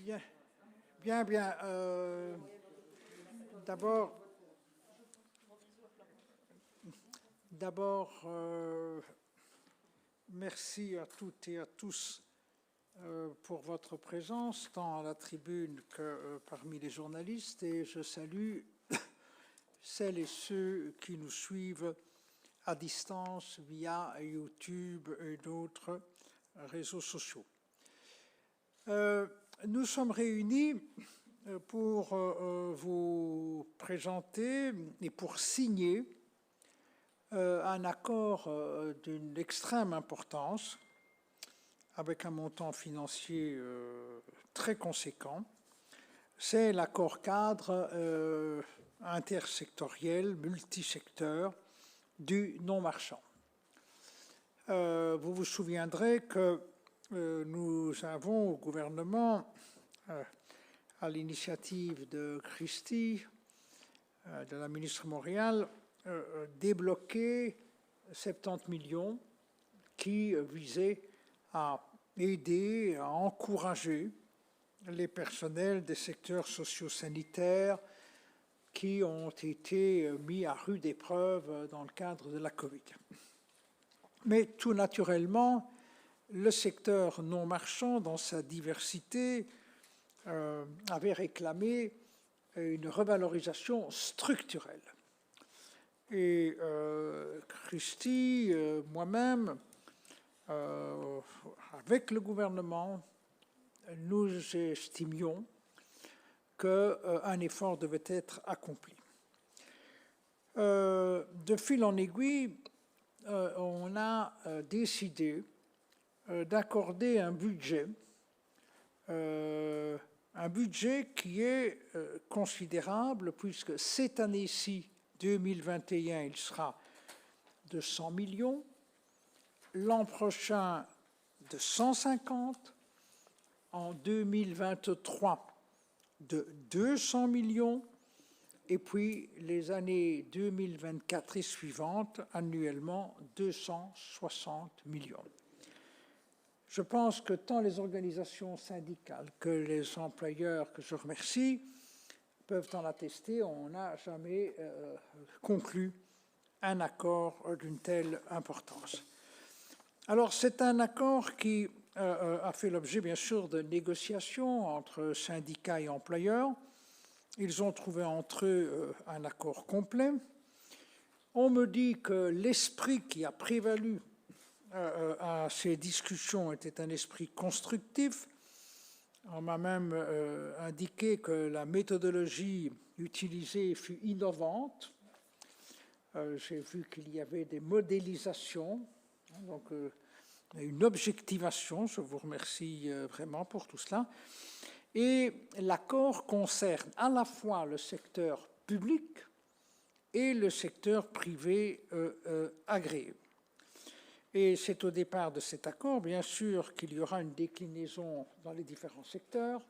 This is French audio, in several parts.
Bien, bien. D'abord, merci à toutes et à tous pour votre présence, tant à la tribune que parmi les journalistes, et je salue celles et ceux qui nous suivent à distance via YouTube et d'autres réseaux sociaux. Nous sommes réunis pour vous présenter et pour signer un accord d'une extrême importance avec un montant financier très conséquent. C'est l'accord cadre intersectoriel, multisecteur du non-marchand. Vous vous souviendrez que nous avons au gouvernement, à l'initiative de Christie, de la ministre Montréal, débloqué 70 millions qui visaient à aider, à encourager les personnels des secteurs socio-sanitaires qui ont été mis à rude épreuve dans le cadre de la Covid. Mais tout naturellement, le secteur non marchand, dans sa diversité, avait réclamé une revalorisation structurelle. Et Christie, moi-même, avec le gouvernement, nous estimions qu'un effort devait être accompli. De fil en aiguille, on a décidé d'accorder un budget qui est considérable, puisque cette année-ci, 2021, il sera de 100 millions, l'an prochain de 150, en 2023 de 200 millions, et puis les années 2024 et suivantes, annuellement, 260 millions. Je pense que tant les organisations syndicales que les employeurs, que je remercie, peuvent en attester. On n'a jamais conclu un accord d'une telle importance. Alors, c'est un accord qui a fait l'objet, bien sûr, de négociations entre syndicats et employeurs. Ils ont trouvé entre eux un accord complet. On me dit que l'esprit qui a prévalu à ces discussions était un esprit constructif. On m'a même indiqué que la méthodologie utilisée fut innovante. J'ai vu qu'il y avait des modélisations, donc une objectivation. Je vous remercie vraiment pour tout cela. Et l'accord concerne à la fois le secteur public et le secteur privé agréé. Et c'est au départ de cet accord, bien sûr, qu'il y aura une déclinaison dans les différents secteurs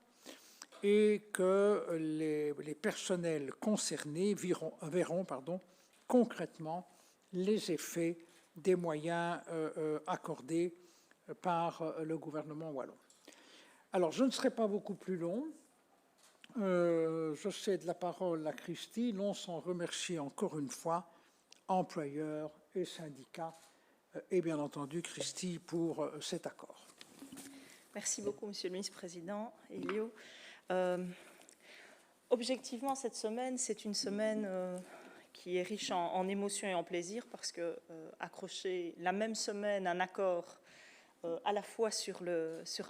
et que les personnels concernés verront concrètement les effets des moyens accordés par le gouvernement wallon. Alors, je ne serai pas beaucoup plus long. Je cède la parole à Christie, non sans remercier encore une fois employeurs et syndicats, et bien entendu Christie pour cet accord. Merci beaucoup, Monsieur le Ministre-président. Elio. Objectivement, cette semaine, c'est une semaine qui est riche en émotions et en plaisir, parce que accrocher la même semaine un accord à la fois sur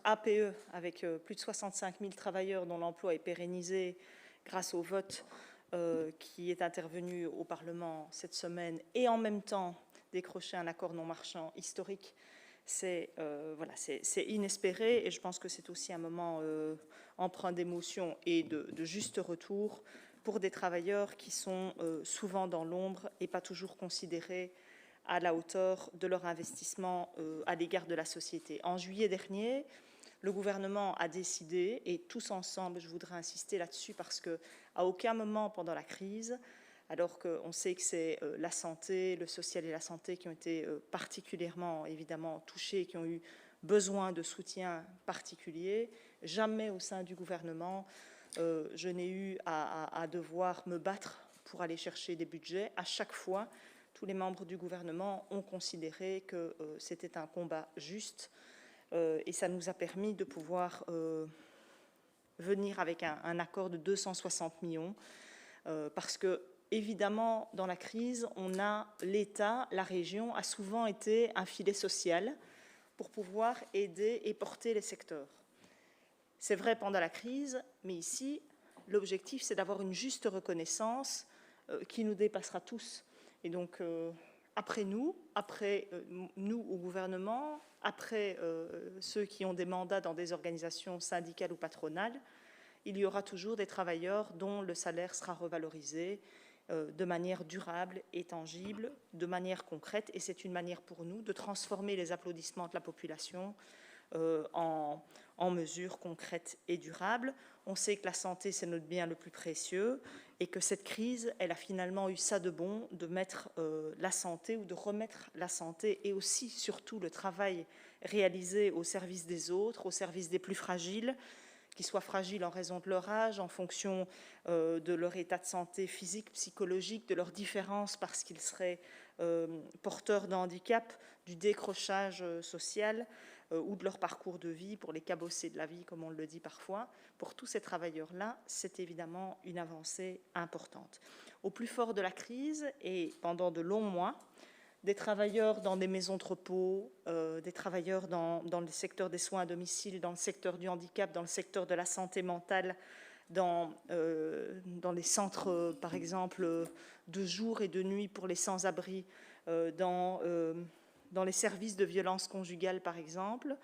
APE, avec plus de 65 000 travailleurs dont l'emploi est pérennisé grâce au vote qui est intervenu au Parlement cette semaine, et en même temps décrocher un accord non marchand historique, c'est inespéré, et je pense que c'est aussi un moment empreint d'émotion et de juste retour pour des travailleurs qui sont souvent dans l'ombre et pas toujours considérés à la hauteur de leur investissement à l'égard de la société. En juillet dernier, le gouvernement a décidé, et tous ensemble, je voudrais insister là-dessus, parce qu'à aucun moment pendant la crise, alors qu'on sait que c'est la santé, le social et la santé qui ont été particulièrement, évidemment, touchés, qui ont eu besoin de soutien particulier. Jamais au sein du gouvernement, je n'ai eu à devoir me battre pour aller chercher des budgets. À chaque fois, tous les membres du gouvernement ont considéré que c'était un combat juste et ça nous a permis de pouvoir venir avec un accord de 260 millions parce que, évidemment, dans la crise, l'État, la région a souvent été un filet social pour pouvoir aider et porter les secteurs. C'est vrai pendant la crise, mais ici, l'objectif, c'est d'avoir une juste reconnaissance qui nous dépassera tous. Et donc, après nous au gouvernement, après ceux qui ont des mandats dans des organisations syndicales ou patronales, il y aura toujours des travailleurs dont le salaire sera revalorisé de manière durable et tangible, de manière concrète. Et c'est une manière pour nous de transformer les applaudissements de la population en mesures concrètes et durables. On sait que la santé, c'est notre bien le plus précieux et que cette crise, elle a finalement eu ça de bon de mettre la santé ou de remettre la santé et aussi, surtout, le travail réalisé au service des autres, au service des plus fragiles, qui soient fragiles en raison de leur âge, en fonction de leur état de santé physique, psychologique, de leurs différences parce qu'ils seraient porteurs de handicap, du décrochage social ou de leur parcours de vie, pour les cabossés de la vie, comme on le dit parfois. Pour tous ces travailleurs-là, c'est évidemment une avancée importante. Au plus fort de la crise et pendant de longs mois, des travailleurs dans des maisons de repos, des travailleurs dans le secteur des soins à domicile, dans le secteur du handicap, dans le secteur de la santé mentale, dans les centres, par exemple, de jour et de nuit pour les sans-abri, dans les services de violence conjugale, par exemple,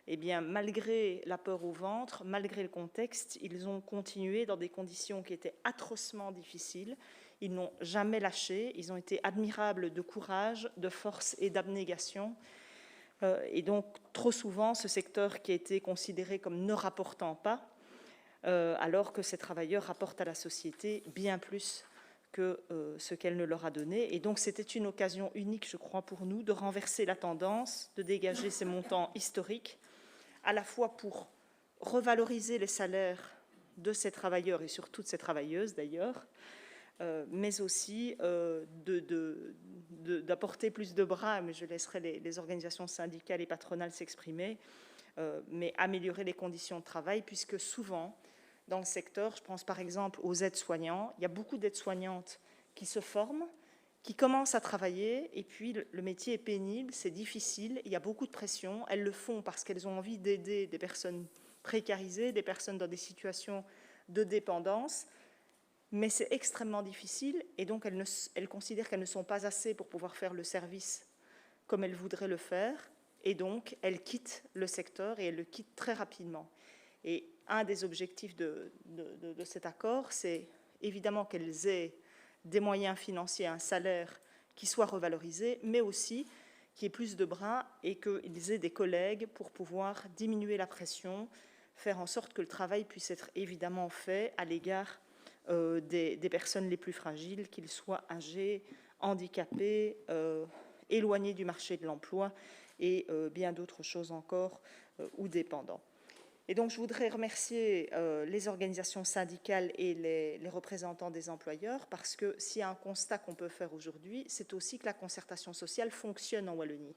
eh bien, malgré la peur au ventre, malgré le contexte, ils ont continué dans des conditions qui étaient atrocement difficiles. Ils n'ont jamais lâché, ils ont été admirables de courage, de force et d'abnégation. Et donc, trop souvent, ce secteur qui a été considéré comme ne rapportant pas, alors que ces travailleurs rapportent à la société bien plus que ce qu'elle ne leur a donné. Et donc, c'était une occasion unique, je crois, pour nous, de renverser la tendance, de dégager ces montants historiques, à la fois pour revaloriser les salaires de ces travailleurs et surtout de ces travailleuses, d'ailleurs, mais aussi d'apporter plus de bras, mais je laisserai les organisations syndicales et patronales s'exprimer, mais améliorer les conditions de travail, puisque souvent, dans le secteur, je pense par exemple aux aides-soignants, il y a beaucoup d'aides-soignantes qui se forment, qui commencent à travailler, et puis le métier est pénible, c'est difficile, il y a beaucoup de pression, elles le font parce qu'elles ont envie d'aider des personnes précarisées, des personnes dans des situations de dépendance, mais c'est extrêmement difficile, et donc elles considèrent qu'elles ne sont pas assez pour pouvoir faire le service comme elles voudraient le faire, et donc elles quittent le secteur, et elles le quittent très rapidement. Et un des objectifs de cet accord, c'est évidemment qu'elles aient des moyens financiers, un salaire qui soit revalorisé, mais aussi qu'il y ait plus de bras et qu'ils aient des collègues pour pouvoir diminuer la pression, faire en sorte que le travail puisse être évidemment fait à l'égard des personnes les plus fragiles, qu'ils soient âgés, handicapés, éloignés du marché de l'emploi et bien d'autres choses encore, ou dépendants. Et donc, je voudrais remercier les organisations syndicales et les représentants des employeurs, parce que s'il y a un constat qu'on peut faire aujourd'hui, c'est aussi que la concertation sociale fonctionne en Wallonie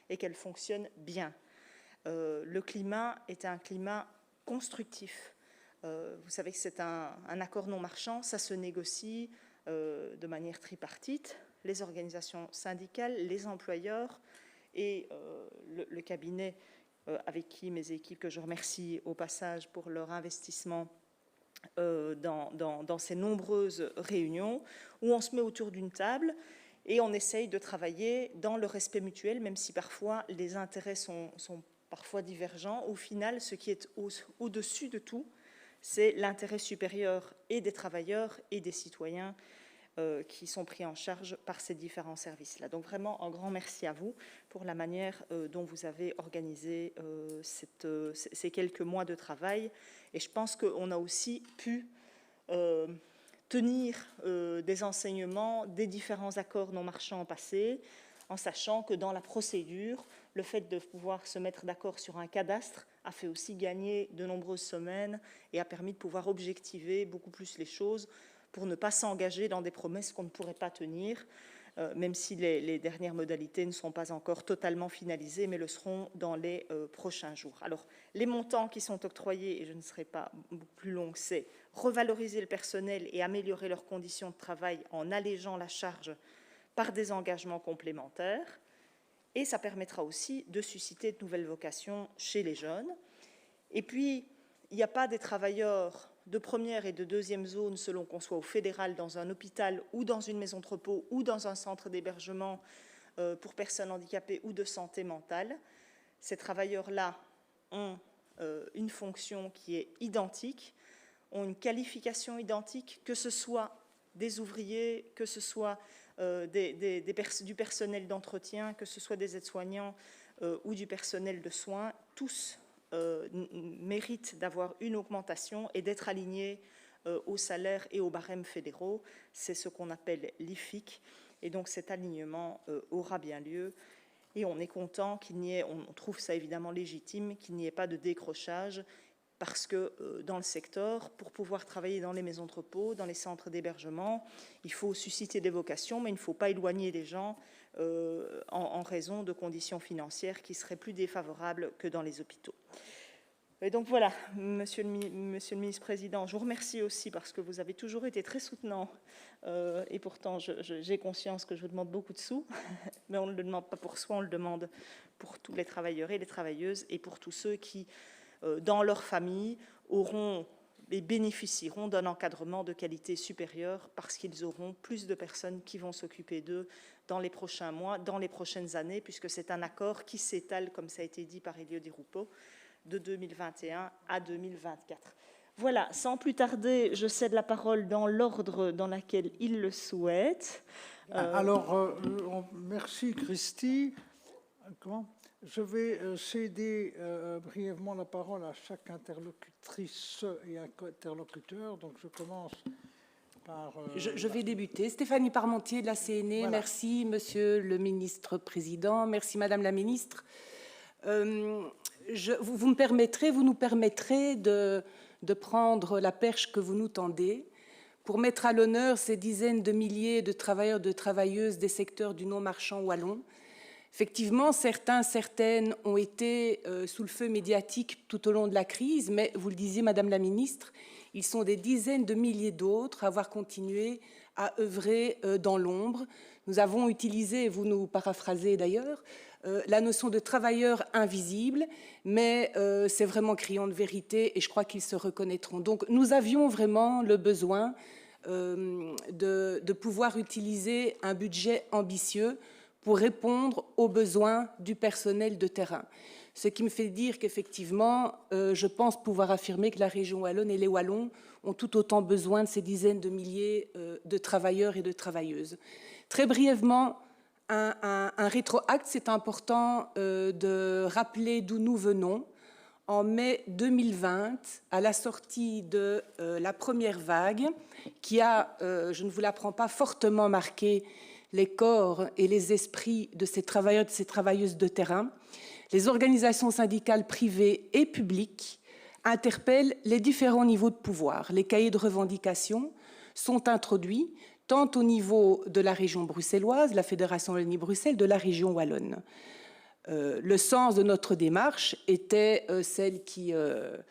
et qu'elle fonctionne bien. Le climat est un climat constructif. Vous savez que c'est un accord non marchand, ça se négocie de manière tripartite, les organisations syndicales, les employeurs et le cabinet avec qui mes équipes, que je remercie au passage pour leur investissement dans ces nombreuses réunions, où on se met autour d'une table et on essaye de travailler dans le respect mutuel, même si parfois les intérêts sont parfois divergents. Au final, ce qui est au-dessus de tout, c'est l'intérêt supérieur et des travailleurs et des citoyens qui sont pris en charge par ces différents services-là. Donc vraiment, un grand merci à vous pour la manière dont vous avez organisé ces quelques mois de travail. Et je pense qu'on a aussi pu tenir des enseignements des différents accords non marchands passés, en sachant que dans la procédure, Le fait de pouvoir se mettre d'accord sur un cadastre a fait aussi gagner de nombreuses semaines et a permis de pouvoir objectiver beaucoup plus les choses pour ne pas s'engager dans des promesses qu'on ne pourrait pas tenir, même si les dernières modalités ne sont pas encore totalement finalisées, mais le seront dans les prochains jours. Alors, les montants qui sont octroyés, et je ne serai pas beaucoup plus longue, c'est revaloriser le personnel et améliorer leurs conditions de travail en allégeant la charge par des engagements complémentaires. Et ça permettra aussi de susciter de nouvelles vocations chez les jeunes. Et puis, il n'y a pas des travailleurs de première et de deuxième zone selon qu'on soit au fédéral, dans un hôpital ou dans une maison de repos ou dans un centre d'hébergement pour personnes handicapées ou de santé mentale. Ces travailleurs-là ont une fonction qui est identique, ont une qualification identique, que ce soit des ouvriers, que ce soit du personnel d'entretien, que ce soit des aides-soignants ou du personnel de soins, tous méritent d'avoir une augmentation et d'être alignés aux salaires et aux barèmes fédéraux. C'est ce qu'on appelle l'IFIC. Et donc cet alignement aura bien lieu. Et on est content qu'il n'y ait, on trouve ça évidemment légitime, qu'il n'y ait pas de décrochage, parce que dans le secteur, pour pouvoir travailler dans les maisons de repos, dans les centres d'hébergement, il faut susciter des vocations, mais il ne faut pas éloigner les gens en raison de conditions financières qui seraient plus défavorables que dans les hôpitaux. Et donc voilà, Monsieur le ministre-président, je vous remercie aussi parce que vous avez toujours été très soutenant et pourtant j'ai conscience que je vous demande beaucoup de sous, mais on ne le demande pas pour soi, on le demande pour tous les travailleurs et les travailleuses et pour tous ceux qui, dans leur famille, auront et bénéficieront d'un encadrement de qualité supérieure parce qu'ils auront plus de personnes qui vont s'occuper d'eux dans les prochains mois, dans les prochaines années, puisque c'est un accord qui s'étale, comme ça a été dit par Elio Di Rupo, de 2021 à 2024. Voilà, sans plus tarder, je cède la parole dans l'ordre dans lequel il le souhaite. Alors, merci Christy. Je vais céder brièvement la parole à chaque interlocutrice et interlocuteur. Donc, je commence par... Je vais débuter. Stéphanie Parmentier de la CNE. Voilà. Merci, Monsieur le Ministre-Président. Merci, Madame la Ministre. Vous nous permettrez de prendre la perche que vous nous tendez pour mettre à l'honneur ces dizaines de milliers de travailleurs, de travailleuses des secteurs du non-marchand wallon. Effectivement, certaines ont été sous le feu médiatique tout au long de la crise, mais vous le disiez, Madame la Ministre, ils sont des dizaines de milliers d'autres à avoir continué à œuvrer dans l'ombre. Nous avons utilisé, vous nous paraphrasez d'ailleurs, la notion de travailleurs invisibles, mais c'est vraiment criant de vérité et je crois qu'ils se reconnaîtront. Donc nous avions vraiment le besoin de pouvoir utiliser un budget ambitieux pour répondre aux besoins du personnel de terrain. Ce qui me fait dire qu'effectivement, je pense pouvoir affirmer que la région wallonne et les Wallons ont tout autant besoin de ces dizaines de milliers de travailleurs et de travailleuses. Très brièvement, un rétroacte, c'est important de rappeler d'où nous venons. En mai 2020, à la sortie de la première vague, qui a, je ne vous l'apprends pas, fortement marqué les corps et les esprits de ces travailleurs, de ces travailleuses de terrain, les organisations syndicales privées et publiques interpellent les différents niveaux de pouvoir. Les cahiers de revendications sont introduits tant au niveau de la région bruxelloise, la Fédération Wallonie-Bruxelles, de la région wallonne. Le sens de notre démarche était celle qui a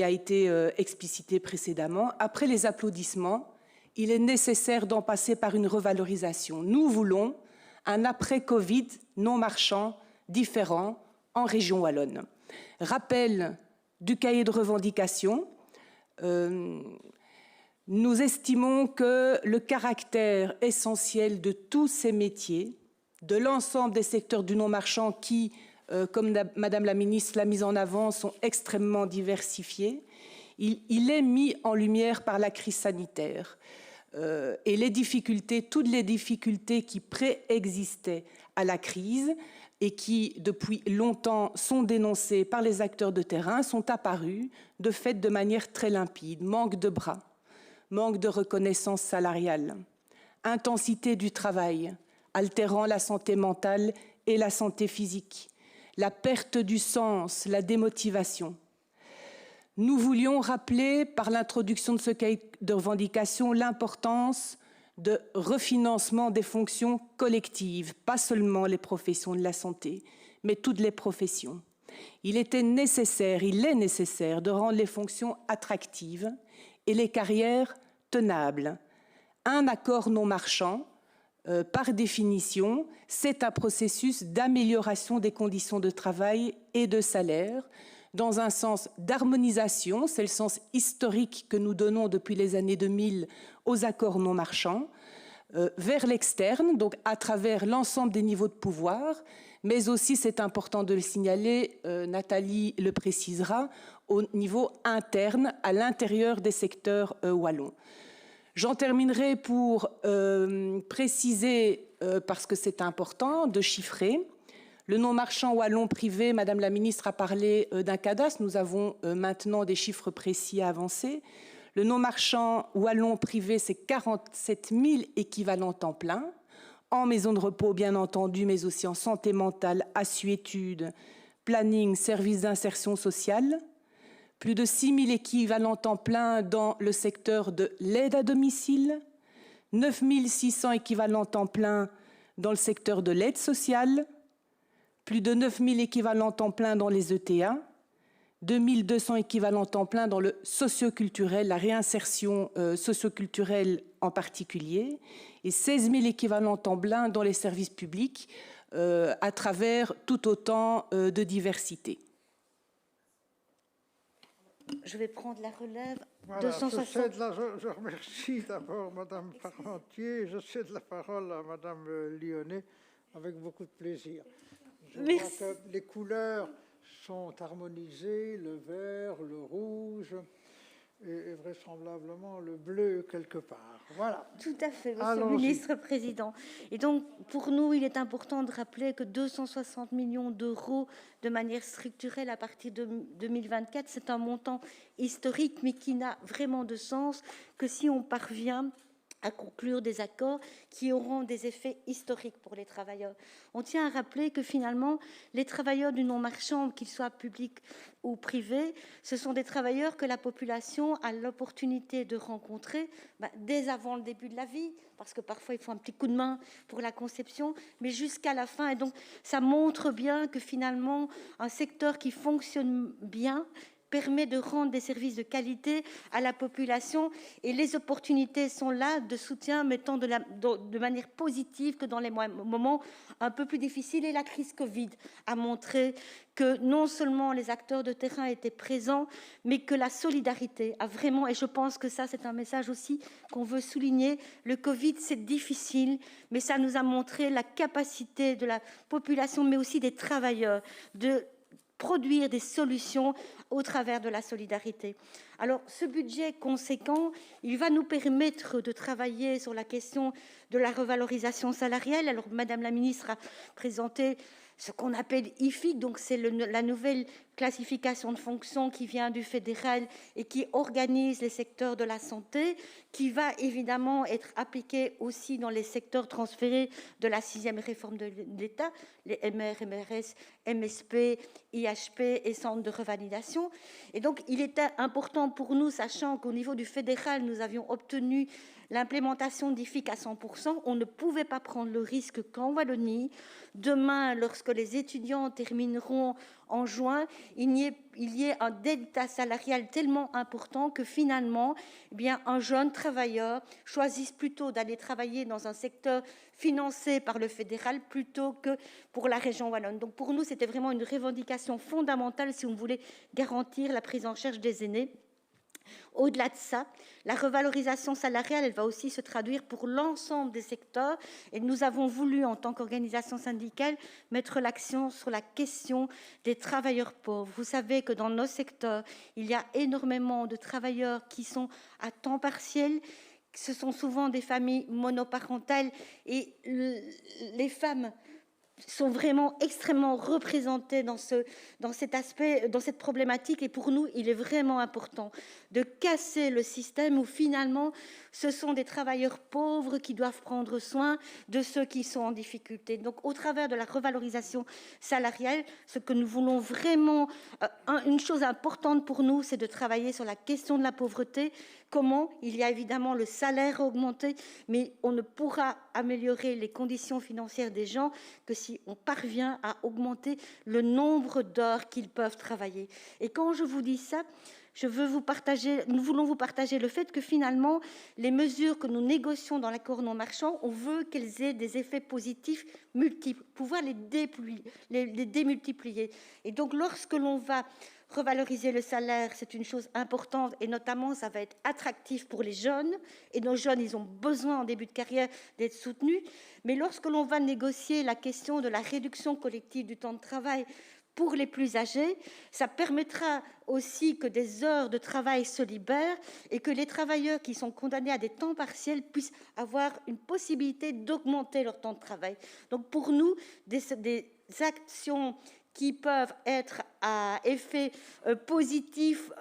été explicitée précédemment. Après les applaudissements, il est nécessaire d'en passer par une revalorisation. Nous voulons un après-Covid non marchand différent en région wallonne. Rappel du cahier de revendication. Nous estimons que le caractère essentiel de tous ces métiers, de l'ensemble des secteurs du non-marchand qui, comme Madame la Ministre l'a mis en avant, sont extrêmement diversifiés, il est mis en lumière par la crise sanitaire. Et les difficultés, toutes les difficultés qui préexistaient à la crise et qui, depuis longtemps, sont dénoncées par les acteurs de terrain, sont apparues de fait de manière très limpide. Manque de bras, manque de reconnaissance salariale, intensité du travail, altérant la santé mentale et la santé physique, la perte du sens, la démotivation. Nous voulions rappeler par l'introduction de ce cahier de revendications l'importance de refinancement des fonctions collectives, pas seulement les professions de la santé, mais toutes les professions. Il est nécessaire de rendre les fonctions attractives et les carrières tenables. Un accord non marchand, par définition, c'est un processus d'amélioration des conditions de travail et de salaire, dans un sens d'harmonisation, c'est le sens historique que nous donnons depuis les années 2000 aux accords non marchands, vers l'externe, donc à travers l'ensemble des niveaux de pouvoir, mais aussi, c'est important de le signaler, Nathalie le précisera, au niveau interne, à l'intérieur des secteurs wallons. J'en terminerai pour préciser, parce que c'est important, de chiffrer. Le non-marchand wallon privé, Madame la Ministre a parlé d'un cadastre, nous avons maintenant des chiffres précis à avancer. Le non-marchand wallon privé, c'est 47 000 équivalents temps plein, en maison de repos bien entendu, mais aussi en santé mentale, assuétude, planning, services d'insertion sociale. Plus de 6 000 équivalents temps plein dans le secteur de l'aide à domicile, 9 600 équivalents temps plein dans le secteur de l'aide sociale, plus de 9 000 équivalents temps plein dans les ETA, 2 200 équivalents temps plein dans le socioculturel, la réinsertion socioculturelle en particulier, et 16 000 équivalents temps plein dans les services publics à travers tout autant de diversité. Je vais prendre la relève. Voilà, 260. je remercie d'abord Madame Parmentier. Je cède la parole à Madame Lyonnais avec beaucoup de plaisir. Je vois que les couleurs sont harmonisées, le vert, le rouge et vraisemblablement le bleu quelque part. Voilà. Tout à fait, Monsieur le Ministre Président. Et donc, pour nous, il est important de rappeler que 260 millions d'euros de manière structurelle à partir de 2024, c'est un montant historique, mais qui n'a vraiment de sens que si on parvient à conclure des accords qui auront des effets historiques pour les travailleurs. On tient à rappeler que finalement, les travailleurs du non-marchand, qu'ils soient publics ou privés, ce sont des travailleurs que la population a l'opportunité de rencontrer dès avant le début de la vie, parce que parfois il faut un petit coup de main pour la conception, mais jusqu'à la fin. Et donc, ça montre bien que finalement, un secteur qui fonctionne bien permet de rendre des services de qualité à la population, et les opportunités sont là de soutien, mettant de manière positive que dans les moments un peu plus difficiles. Et la crise Covid a montré que non seulement les acteurs de terrain étaient présents, mais que la solidarité a vraiment, et je pense que ça c'est un message aussi qu'on veut souligner, le Covid c'est difficile, mais ça nous a montré la capacité de la population, mais aussi des travailleurs, de produire des solutions au travers de la solidarité. Alors, ce budget conséquent, il va nous permettre de travailler sur la question de la revalorisation salariale. Alors, Madame la Ministre a présenté ce qu'on appelle IFIC, donc c'est la nouvelle classification de fonctions qui vient du fédéral et qui organise les secteurs de la santé, qui va évidemment être appliquée aussi dans les secteurs transférés de la 6e réforme de l'État, les MR, MRS, MSP, IHP et centres de revalidation. Et donc, il était important pour nous, sachant qu'au niveau du fédéral, nous avions obtenu l'implémentation d'IFIC à 100%, on ne pouvait pas prendre le risque qu'en Wallonie, demain, lorsque les étudiants termineront en juin, il y ait un delta salarial tellement important que finalement, eh bien, un jeune travailleur choisisse plutôt d'aller travailler dans un secteur financé par le fédéral plutôt que pour la région wallonne. Donc pour nous, c'était vraiment une revendication fondamentale si on voulait garantir la prise en charge des aînés. Au-delà de ça, la revalorisation salariale, elle va aussi se traduire pour l'ensemble des secteurs. Et nous avons voulu, en tant qu'organisation syndicale, mettre l'accent sur la question des travailleurs pauvres. Vous savez que dans nos secteurs, il y a énormément de travailleurs qui sont à temps partiel. Ce sont souvent des familles monoparentales et les femmes sont vraiment extrêmement représentés dans cet aspect, dans cette problématique. Et pour nous, il est vraiment important de casser le système où finalement, ce sont des travailleurs pauvres qui doivent prendre soin de ceux qui sont en difficulté. Donc, au travers de la revalorisation salariale, ce que nous voulons vraiment, une chose importante pour nous, c'est de travailler sur la question de la pauvreté. Comment? Il y a évidemment le salaire à augmenter, mais on ne pourra améliorer les conditions financières des gens que si on parvient à augmenter le nombre d'heures qu'ils peuvent travailler. Et quand je vous dis ça, nous voulons vous partager le fait que finalement, les mesures que nous négocions dans l'accord non marchand, on veut qu'elles aient des effets positifs multiples, pouvoir les démultiplier. Et donc, lorsque l'on va revaloriser le salaire, c'est une chose importante, et notamment, ça va être attractif pour les jeunes, et nos jeunes, ils ont besoin en début de carrière d'être soutenus. Mais lorsque l'on va négocier la question de la réduction collective du temps de travail pour les plus âgés, ça permettra aussi que des heures de travail se libèrent et que les travailleurs qui sont condamnés à des temps partiels puissent avoir une possibilité d'augmenter leur temps de travail. Donc pour nous, des actions qui peuvent être à effet positif,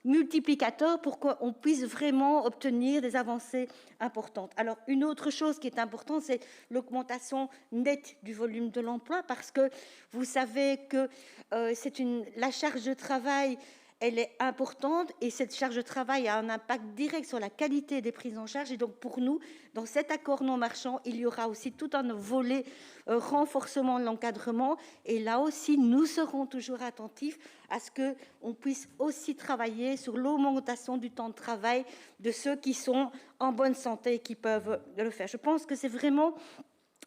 multiplicateur, pour qu'on puisse vraiment obtenir des avancées importantes. Alors, une autre chose qui est importante, c'est l'augmentation nette du volume de l'emploi, parce que vous savez que la charge de travail, elle est importante, et cette charge de travail a un impact direct sur la qualité des prises en charge. Et donc, pour nous, dans cet accord non marchand, il y aura aussi tout un volet renforcement de l'encadrement. Et là aussi, nous serons toujours attentifs à ce qu'on puisse aussi travailler sur l'augmentation du temps de travail de ceux qui sont en bonne santé et qui peuvent le faire. Je pense que c'est vraiment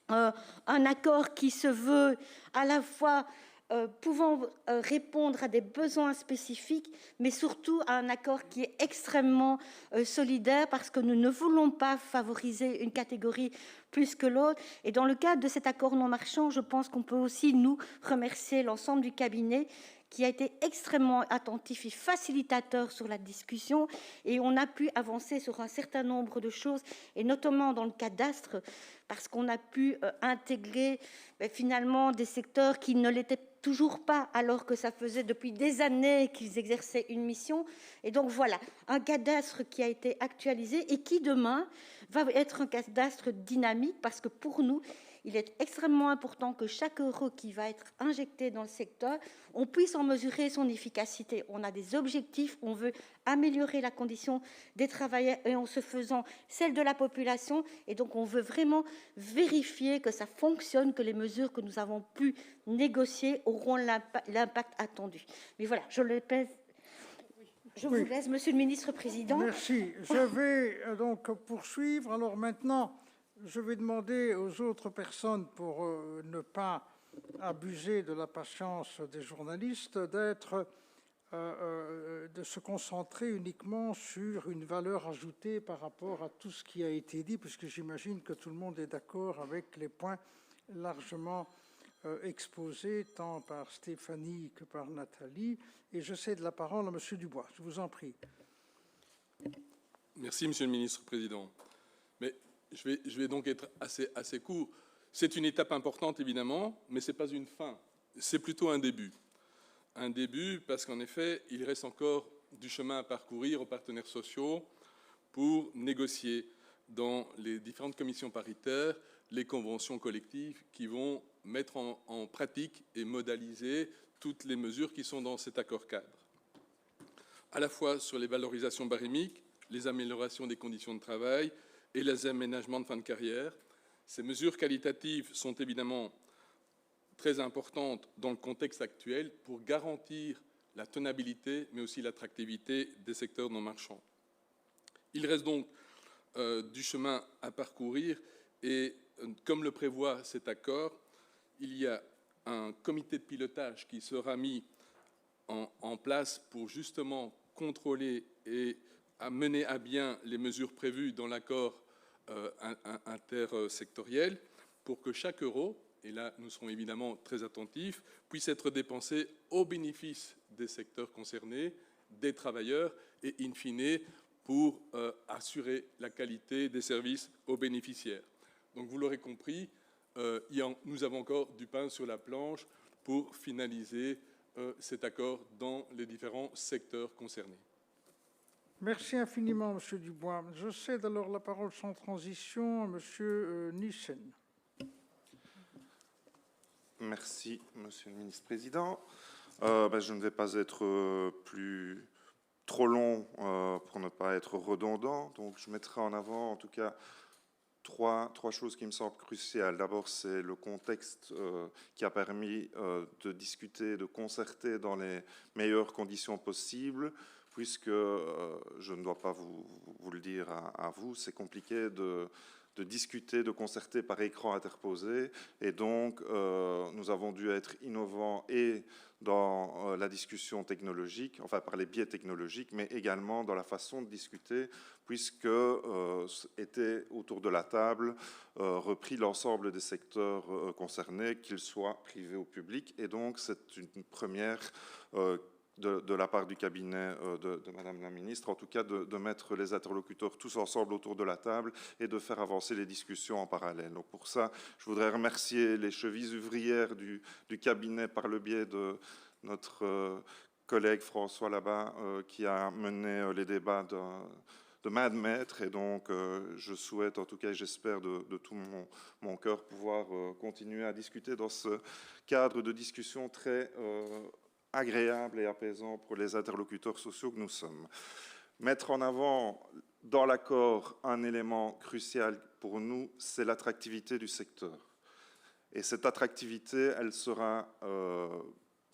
un accord qui se veut à la fois pouvant répondre à des besoins spécifiques, mais surtout à un accord qui est extrêmement solidaire, parce que nous ne voulons pas favoriser une catégorie plus que l'autre. Et dans le cadre de cet accord non marchand, je pense qu'on peut aussi nous remercier l'ensemble du cabinet qui a été extrêmement attentif et facilitateur sur la discussion, et on a pu avancer sur un certain nombre de choses, et notamment dans le cadastre, parce qu'on a pu intégrer finalement des secteurs qui ne l'étaient toujours pas, alors que ça faisait depuis des années qu'ils exerçaient une mission. Et donc voilà, un cadastre qui a été actualisé et qui demain va être un cadastre dynamique, parce que pour nous, il est extrêmement important que chaque euro qui va être injecté dans le secteur, on puisse en mesurer son efficacité. On a des objectifs, on veut améliorer la condition des travailleurs et en se faisant celle de la population. Et donc, on veut vraiment vérifier que ça fonctionne, que les mesures que nous avons pu négocier auront l'impact attendu. Mais voilà, je vous laisse, Monsieur le Ministre-président. Merci. Je vais donc poursuivre. Alors maintenant, je vais demander aux autres personnes, pour ne pas abuser de la patience des journalistes, de se concentrer uniquement sur une valeur ajoutée par rapport à tout ce qui a été dit, puisque j'imagine que tout le monde est d'accord avec les points largement exposés, tant par Stéphanie que par Nathalie. Et je cède la parole à Monsieur Dubois. Je vous en prie. Merci, Monsieur le Ministre-président. Mais je vais donc être assez court. C'est une étape importante, évidemment, mais ce n'est pas une fin. C'est plutôt un début. Un début parce qu'en effet, il reste encore du chemin à parcourir aux partenaires sociaux pour négocier dans les différentes commissions paritaires les conventions collectives qui vont mettre en pratique et modaliser toutes les mesures qui sont dans cet accord-cadre. À la fois sur les valorisations barémiques, les améliorations des conditions de travail et les aménagements de fin de carrière. Ces mesures qualitatives sont évidemment très importantes dans le contexte actuel pour garantir la tenabilité, mais aussi l'attractivité des secteurs non marchands. Il reste donc du chemin à parcourir et, comme le prévoit cet accord, il y a un comité de pilotage qui sera mis en place pour justement contrôler et à mener à bien les mesures prévues dans l'accord intersectoriel pour que chaque euro, et là nous serons évidemment très attentifs, puisse être dépensé au bénéfice des secteurs concernés, des travailleurs et in fine pour assurer la qualité des services aux bénéficiaires. Donc vous l'aurez compris, nous avons encore du pain sur la planche pour finaliser cet accord dans les différents secteurs concernés. Merci infiniment, Monsieur Dubois. Je cède alors la parole sans transition à Monsieur Nissen. Merci, Monsieur le Ministre-Président. Je ne vais pas être trop long pour ne pas être redondant. Donc, je mettrai en avant, en tout cas, trois choses qui me semblent cruciales. D'abord, c'est le contexte qui a permis de discuter, de concerter dans les meilleures conditions possibles, puisque je ne dois pas vous le dire à vous, c'est compliqué de discuter, de concerter par écran interposé. Et donc, nous avons dû être innovants et dans la discussion technologique, enfin par les biais technologiques, mais également dans la façon de discuter, puisque était autour de la table repris l'ensemble des secteurs concernés, qu'ils soient privés ou publics. Et donc, c'est une première de la part du cabinet de Madame la Ministre, en tout cas de mettre les interlocuteurs tous ensemble autour de la table et de faire avancer les discussions en parallèle. Donc pour ça, je voudrais remercier les chevilles ouvrières du cabinet par le biais de notre collègue François là-bas qui a mené les débats de main de maître. Et donc je souhaite, en tout cas, j'espère de tout mon cœur pouvoir continuer à discuter dans ce cadre de discussion très agréable et apaisant pour les interlocuteurs sociaux que nous sommes. Mettre en avant dans l'accord un élément crucial pour nous, c'est l'attractivité du secteur. Et cette attractivité, elle sera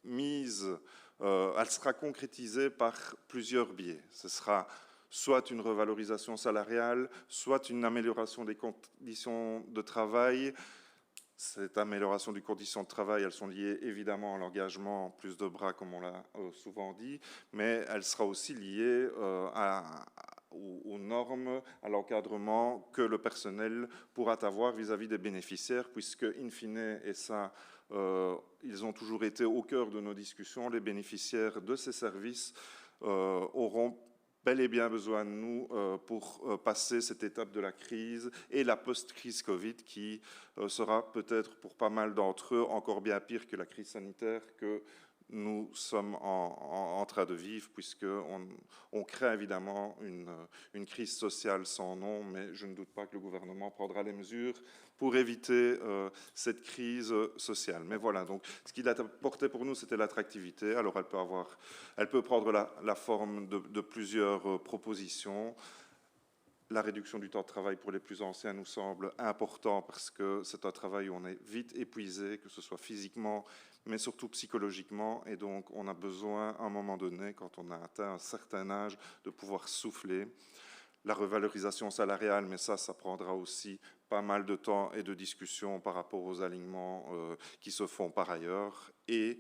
elle sera concrétisée par plusieurs biais. Ce sera soit une revalorisation salariale, soit une amélioration des conditions de travail. Cette amélioration des conditions de travail, elles sont liées évidemment à l'engagement, plus de bras comme on l'a souvent dit, mais elle sera aussi liée aux normes, à l'encadrement que le personnel pourra avoir vis-à-vis des bénéficiaires, puisque, in fine, et ça, ils ont toujours été au cœur de nos discussions, les bénéficiaires de ces services auront bel et bien besoin de nous pour passer cette étape de la crise et la post-crise Covid qui sera peut-être pour pas mal d'entre eux encore bien pire que la crise sanitaire que nous sommes en train de vivre, puisqu'on craint évidemment une crise sociale sans nom, mais je ne doute pas que le gouvernement prendra les mesures pour éviter cette crise sociale. Mais voilà, donc ce qu'il a apporté pour nous, c'était l'attractivité. Alors elle peut prendre la forme de plusieurs propositions. La réduction du temps de travail pour les plus anciens nous semble important parce que c'est un travail où on est vite épuisé, que ce soit physiquement, mais surtout psychologiquement. Et donc, on a besoin, à un moment donné, quand on a atteint un certain âge, de pouvoir souffler. La revalorisation salariale, mais ça prendra aussi pas mal de temps et de discussions par rapport aux alignements qui se font par ailleurs. Et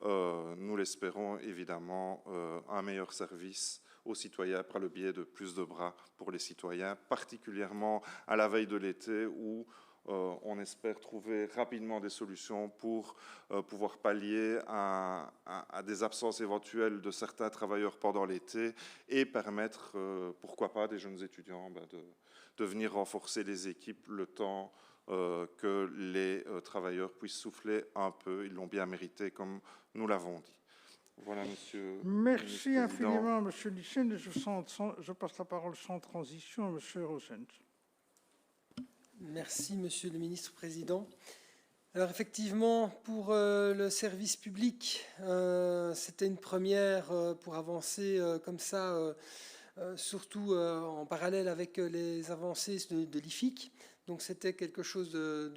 nous l'espérons, évidemment, un meilleur service aux citoyens par le biais de plus de bras pour les citoyens, particulièrement à la veille de l'été où on espère trouver rapidement des solutions pour pouvoir pallier à des absences éventuelles de certains travailleurs pendant l'été et permettre, pourquoi pas, des jeunes étudiants de venir renforcer les équipes le temps que les travailleurs puissent souffler un peu. Ils l'ont bien mérité, comme nous l'avons dit. Voilà, monsieur. Merci infiniment, monsieur Nissen. Je passe la parole sans transition à monsieur Rosens. Merci, Monsieur le Ministre-Président. Alors effectivement, pour le service public, c'était une première pour avancer comme ça, surtout en parallèle avec les avancées de l'IFIC. Donc c'était quelque chose de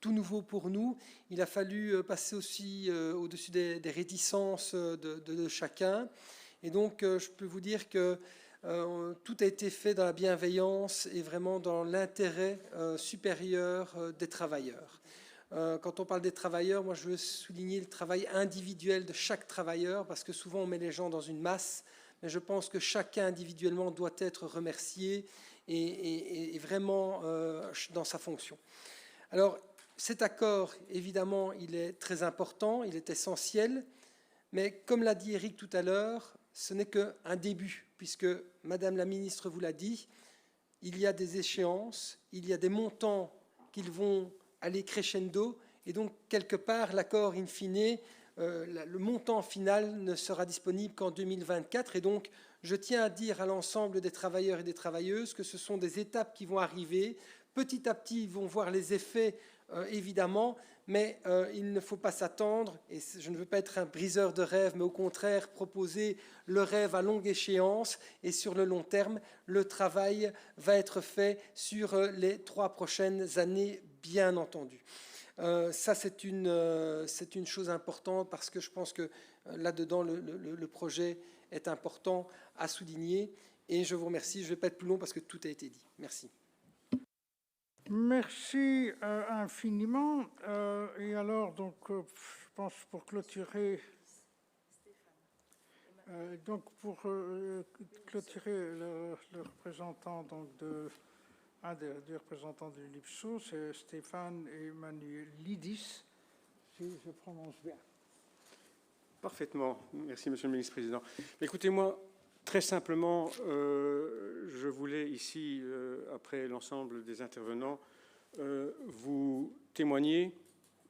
tout nouveau pour nous. Il a fallu passer aussi au-dessus des réticences de chacun. Et donc je peux vous dire que tout a été fait dans la bienveillance et vraiment dans l'intérêt supérieur des travailleurs. Quand on parle des travailleurs, moi je veux souligner le travail individuel de chaque travailleur, parce que souvent on met les gens dans une masse, mais je pense que chacun individuellement doit être remercié et vraiment dans sa fonction. Alors cet accord, évidemment, il est très important, il est essentiel, mais comme l'a dit Eric tout à l'heure, ce n'est qu'un début, puisque Madame la Ministre vous l'a dit, il y a des échéances, il y a des montants qui vont aller crescendo, et donc quelque part l'accord in fine le montant final ne sera disponible qu'en 2024. Et donc, je tiens à dire à l'ensemble des travailleurs et des travailleuses que ce sont des étapes qui vont arriver. Petit à petit, ils vont voir les effets, évidemment, mais il ne faut pas s'attendre, et je ne veux pas être un briseur de rêves, mais au contraire proposer le rêve à longue échéance, et sur le long terme, le travail va être fait sur les 3 prochaines années, bien entendu. Ça, c'est une chose importante, parce que je pense que là-dedans, le projet est important à souligner, et je vous remercie. Je ne vais pas être plus long, parce que tout a été dit. Merci. Merci infiniment. Et alors, donc, je pense pour clôturer, le représentant donc un des représentants de l'IPSO, c'est Stéphane Emmanuelidis, si je prononce bien. Parfaitement. Merci, Monsieur le Ministre-Président. Écoutez-moi, très simplement, je voulais ici, après l'ensemble des intervenants, vous témoigner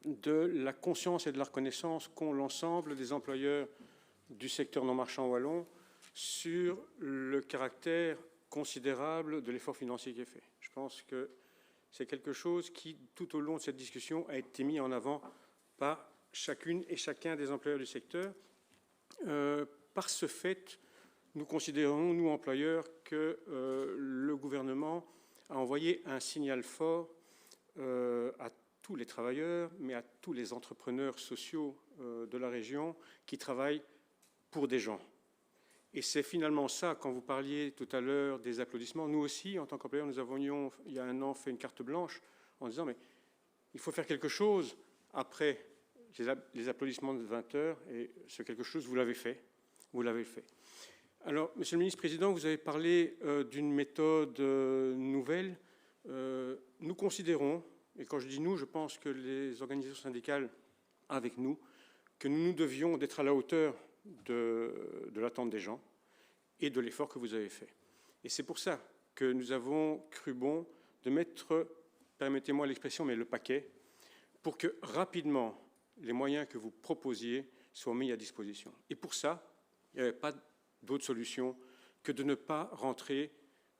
de la conscience et de la reconnaissance qu'ont l'ensemble des employeurs du secteur non marchand wallon sur le caractère considérable de l'effort financier qui est fait. Je pense que c'est quelque chose qui, tout au long de cette discussion, a été mis en avant par chacune et chacun des employeurs du secteur. Par ce fait, nous considérons, nous employeurs, que le gouvernement a envoyé un signal fort à tous les travailleurs, mais à tous les entrepreneurs sociaux de la région qui travaillent pour des gens. Et c'est finalement ça, quand vous parliez tout à l'heure des applaudissements, nous aussi, en tant qu'employeurs, nous avions, il y a un an, fait une carte blanche en disant mais il faut faire quelque chose après les applaudissements de 20 heures, et ce quelque chose, vous l'avez fait. Vous l'avez fait. Alors, Monsieur le Ministre-Président, vous avez parlé d'une méthode nouvelle. Nous considérons, et quand je dis nous, je pense que les organisations syndicales avec nous, que nous devions d'être à la hauteur de l'attente des gens et de l'effort que vous avez fait. Et c'est pour ça que nous avons cru bon de mettre, permettez-moi l'expression, mais le paquet, pour que rapidement les moyens que vous proposiez soient mis à disposition. Et pour ça, il n'y avait pas d'autre solution que de ne pas rentrer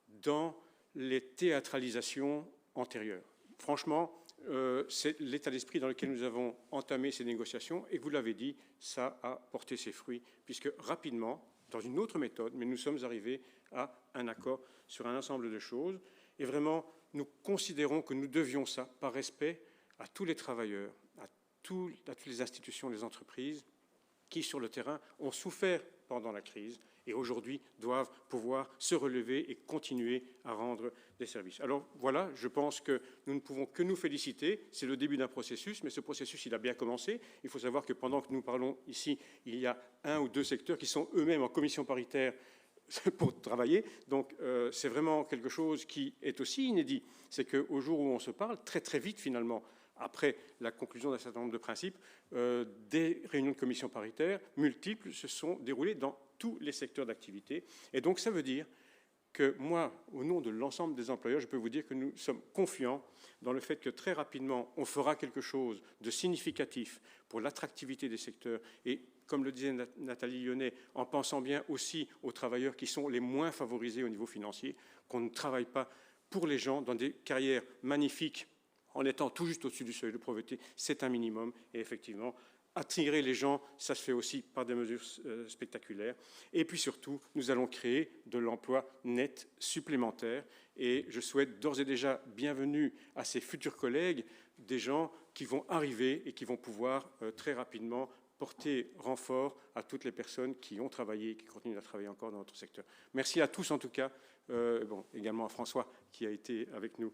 dans les théâtralisations antérieures. Franchement, c'est l'état d'esprit dans lequel nous avons entamé ces négociations, et vous l'avez dit, ça a porté ses fruits, puisque rapidement, dans une autre méthode, mais nous sommes arrivés à un accord sur un ensemble de choses, et vraiment, nous considérons que nous devions ça par respect à tous les travailleurs, à toutes les institutions, les entreprises, qui, sur le terrain, ont souffert pendant la crise et aujourd'hui doivent pouvoir se relever et continuer à rendre des services. Alors voilà, je pense que nous ne pouvons que nous féliciter. C'est le début d'un processus, mais ce processus, il a bien commencé. Il faut savoir que pendant que nous parlons ici, il y a 1 ou 2 secteurs qui sont eux-mêmes en commission paritaire pour travailler. Donc c'est vraiment quelque chose qui est aussi inédit. C'est qu'au jour où on se parle, très très vite finalement, après la conclusion d'un certain nombre de principes, des réunions de commission paritaire multiples se sont déroulées dans tous les secteurs d'activité. Et donc ça veut dire que moi, au nom de l'ensemble des employeurs, je peux vous dire que nous sommes confiants dans le fait que très rapidement, on fera quelque chose de significatif pour l'attractivité des secteurs. Et comme le disait Nathalie Lyonnais, en pensant bien aussi aux travailleurs qui sont les moins favorisés au niveau financier, qu'on ne travaille pas pour les gens dans des carrières magnifiques, en étant tout juste au-dessus du seuil de pauvreté, c'est un minimum. Et effectivement, attirer les gens, ça se fait aussi par des mesures spectaculaires. Et puis surtout, nous allons créer de l'emploi net supplémentaire. Et je souhaite d'ores et déjà bienvenue à ces futurs collègues, des gens qui vont arriver et qui vont pouvoir très rapidement porter renfort à toutes les personnes qui ont travaillé et qui continuent à travailler encore dans notre secteur. Merci à tous en tout cas, également à François qui a été avec nous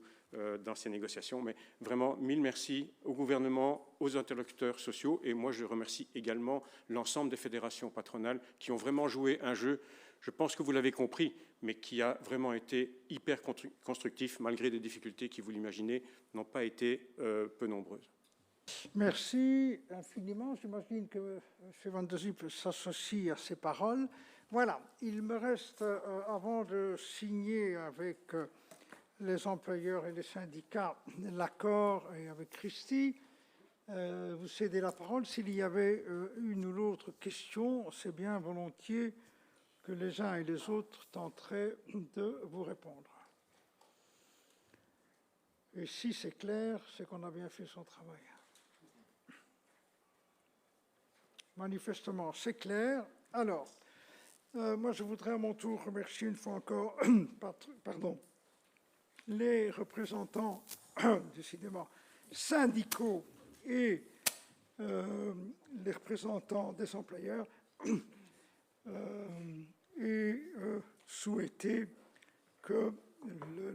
dans ces négociations, mais vraiment mille merci au gouvernement, aux interlocuteurs sociaux, et moi je remercie également l'ensemble des fédérations patronales qui ont vraiment joué un jeu, je pense que vous l'avez compris, mais qui a vraiment été hyper constructif malgré des difficultés qui, vous l'imaginez, n'ont pas été peu nombreuses. Merci infiniment. J'imagine que M. Van der Zip s'associe à ces paroles. Voilà, il me reste, avant de signer avec les employeurs et les syndicats l'accord, et avec Christy, vous céder la parole. S'il y avait une ou l'autre question, c'est bien volontiers que les uns et les autres tenteraient de vous répondre. Et si c'est clair, c'est qu'on a bien fait son travail. Manifestement, c'est clair. Alors, moi, je voudrais à mon tour remercier une fois encore les représentants, décidément, syndicaux et les représentants des employeurs et souhaiter que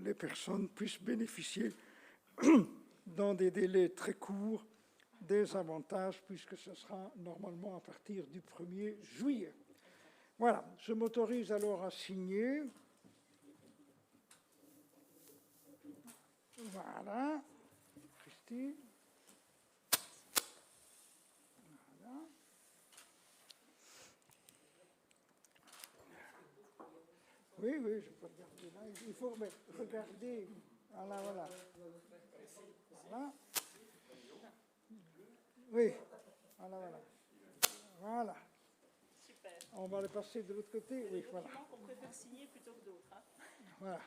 les personnes puissent bénéficier dans des délais très courts des avantages, puisque ce sera normalement à partir du 1er juillet. Voilà, je m'autorise alors à signer. Voilà, Christine. Voilà. Oui, je peux regarder là. Il faut regarder. Voilà, voilà. Voilà. Oui, voilà. Voilà. Super. On va le passer de l'autre côté. Oui, voilà. On préfère signer plutôt que d'autres. Hein. Voilà.